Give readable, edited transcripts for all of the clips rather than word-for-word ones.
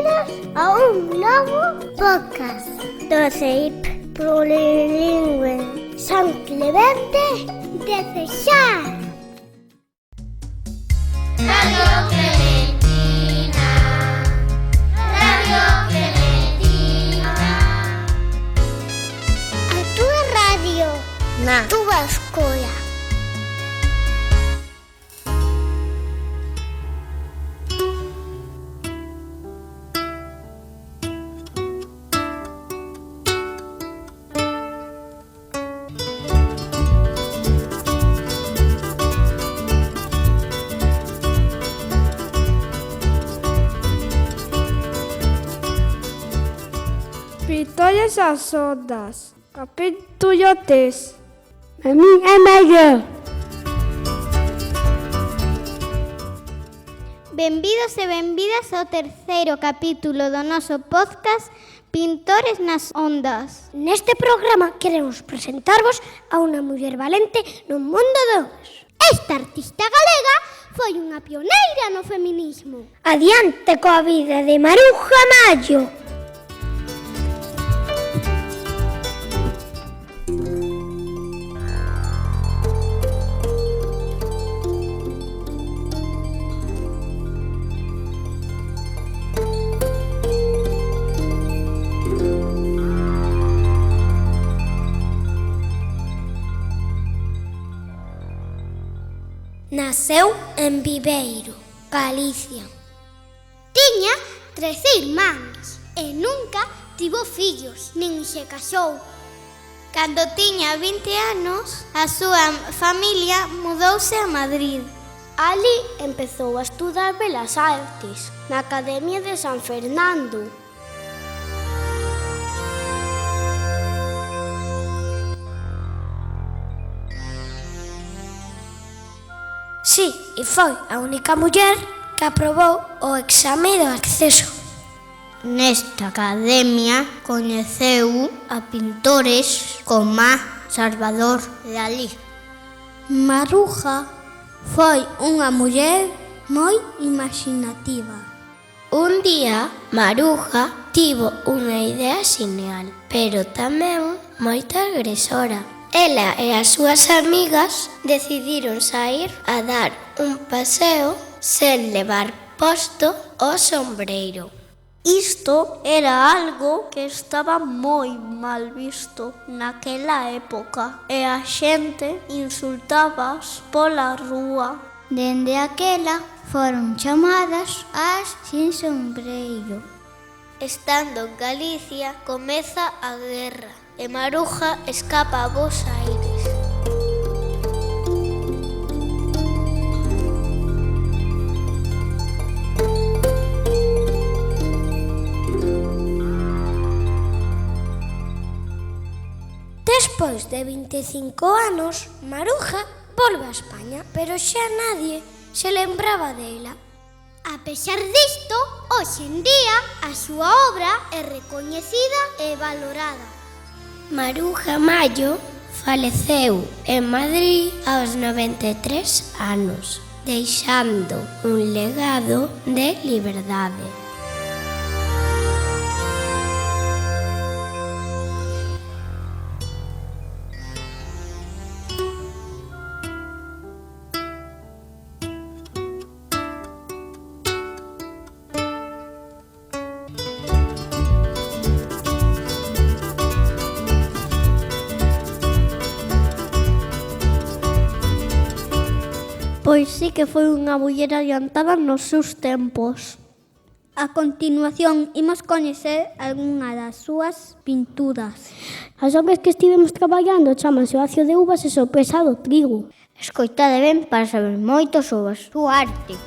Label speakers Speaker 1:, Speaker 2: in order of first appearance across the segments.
Speaker 1: Benvidos a un novo podcast do CEIP Plurilingüe San Clemente de Cesar.
Speaker 2: Radio Clementina, Radio Clementina.
Speaker 1: A túa radio,
Speaker 2: Na
Speaker 1: túa escola.
Speaker 3: Vitórias ás ondas, capítulo 3. A min é mellor.
Speaker 4: Benvidos e benvidas ao terceiro capítulo do noso podcast Pintores nas Ondas.
Speaker 1: Neste programa queremos presentarvos a unha muller valente no mundo dos. Esta artista galega foi unha pioneira no feminismo. Adiante coa vida de Maruja Mallo. Naceu en Viveiro, Galicia. Tiña 13 irmáns e nunca tivo fillos, nin se casou.
Speaker 4: Cando tiña 20 anos, a súa familia mudouse a Madrid.
Speaker 1: Ali empezou a estudar Belas Artes na Academia de San Fernando. Sí, e foi a única muller que aprobou o exame de acceso.
Speaker 4: Nesta academia coñeceu a pintores como Salvador Dalí.
Speaker 1: Maruja foi unha muller moi imaxinativa.
Speaker 2: Un día, Maruja tivo unha idea xenial, pero tamén moita agresora. Ela e as súas amigas decidiron saír a dar un paseo sen levar posto o sombreiro.
Speaker 1: Isto era algo que estaba moi mal visto naquela época e a xente insultabas pola rúa.
Speaker 4: Dende aquela foron chamadas as sin sombreiro.
Speaker 2: Estando en Galicia, comeza a guerra e Maruja escapa a Bos Aires.
Speaker 1: Despois de 25 anos, Maruja volve a España, pero xa nadie se lembraba dela. A pesar disto, hoxe en día a súa obra é recoñecida e valorada.
Speaker 2: Maruja Mallo faleceu en Madrid aos 93 anos, deixando un legado de liberdade.
Speaker 1: Pois sí que foi unha muller adiantada nos seus tempos.
Speaker 4: A continuación, imos coñecer algunha das súas pinturas.
Speaker 1: As obras que estivemos traballando chamanse o Acio de uvas e Sorpresa do trigo.
Speaker 4: Escoitade ben para saber moito sobre a súa arte.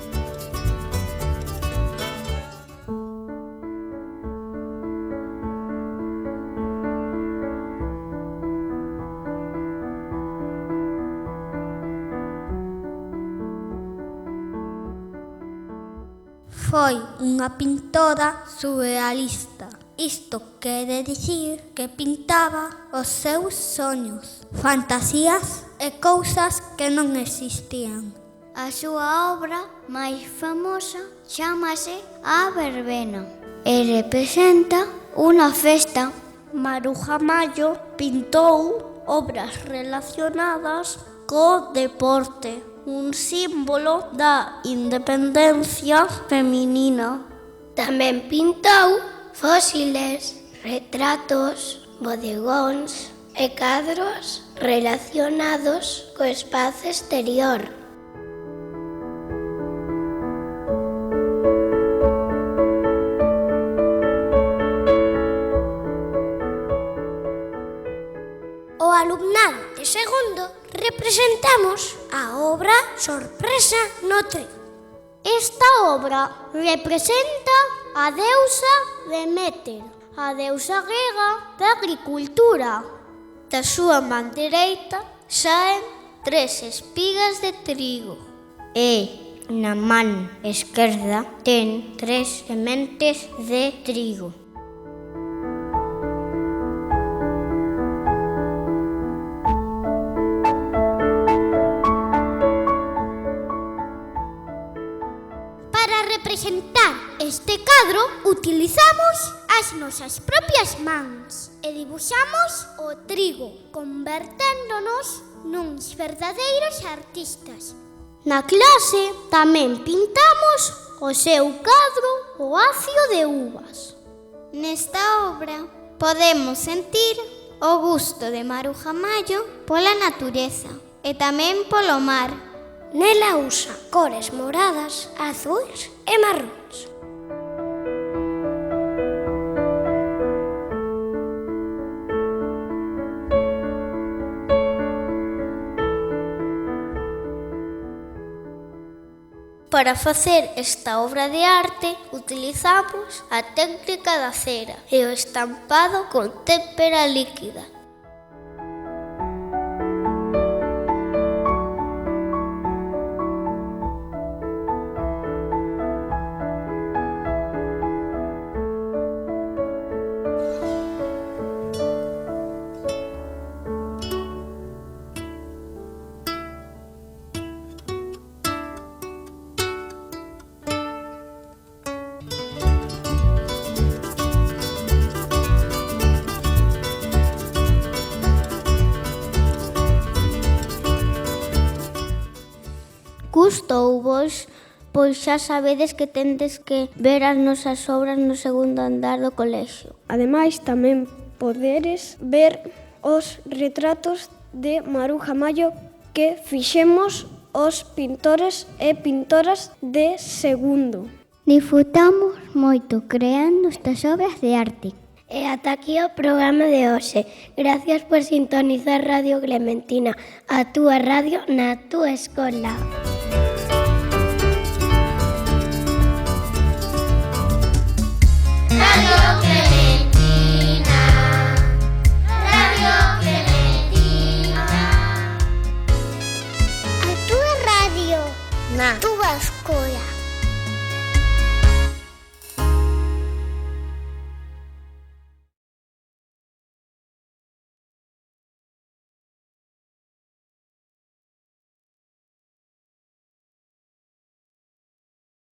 Speaker 1: Foi unha pintora surrealista. Isto quere dicir que pintaba os seus soños, fantasías e cousas que non existían.
Speaker 4: A súa obra máis famosa Chámase a verbena e representa unha festa.
Speaker 5: Maruja Mallo pintou obras relacionadas co deporte, un símbolo da independencia feminina.
Speaker 2: Tamén pintou fósiles, retratos, bodegóns e cadros relacionados co espazo exterior.
Speaker 1: O alumnado de segundo representamos a obra Sorpresa no Trigo.
Speaker 5: Esta obra representa a deusa Deméter, a deusa grega da agricultura. Da súa man dereita saen 3 espigas de trigo e na man esquerda ten 3 sementes de trigo.
Speaker 1: Para representar este cadro utilizamos as nosas propias mans e dibuixamos o trigo, converténdonos nuns verdadeiros artistas.
Speaker 5: Na clase tamén pintamos o seu cadro Oacio de uvas.
Speaker 4: Nesta obra podemos sentir o gusto de Maruja Mallo pola natureza e tamén polo mar.
Speaker 1: Nela usa cores moradas, azuis e marróns.
Speaker 5: Para facer esta obra de arte utilizamos a técnica da cera e o estampado con témpera líquida. Gustouvos? Pois xa sabedes que tendes que ver as nosas obras no segundo andar do colexio.
Speaker 3: Ademais, tamén poderes ver os retratos de Maruja Mallo que fixemos os pintores e pintoras de segundo.
Speaker 4: Disfrutamos moito creando estas obras de arte.
Speaker 2: E ata aquí o programa de hoxe. Gracias por sintonizar Radio Clementina, a túa radio na túa escola.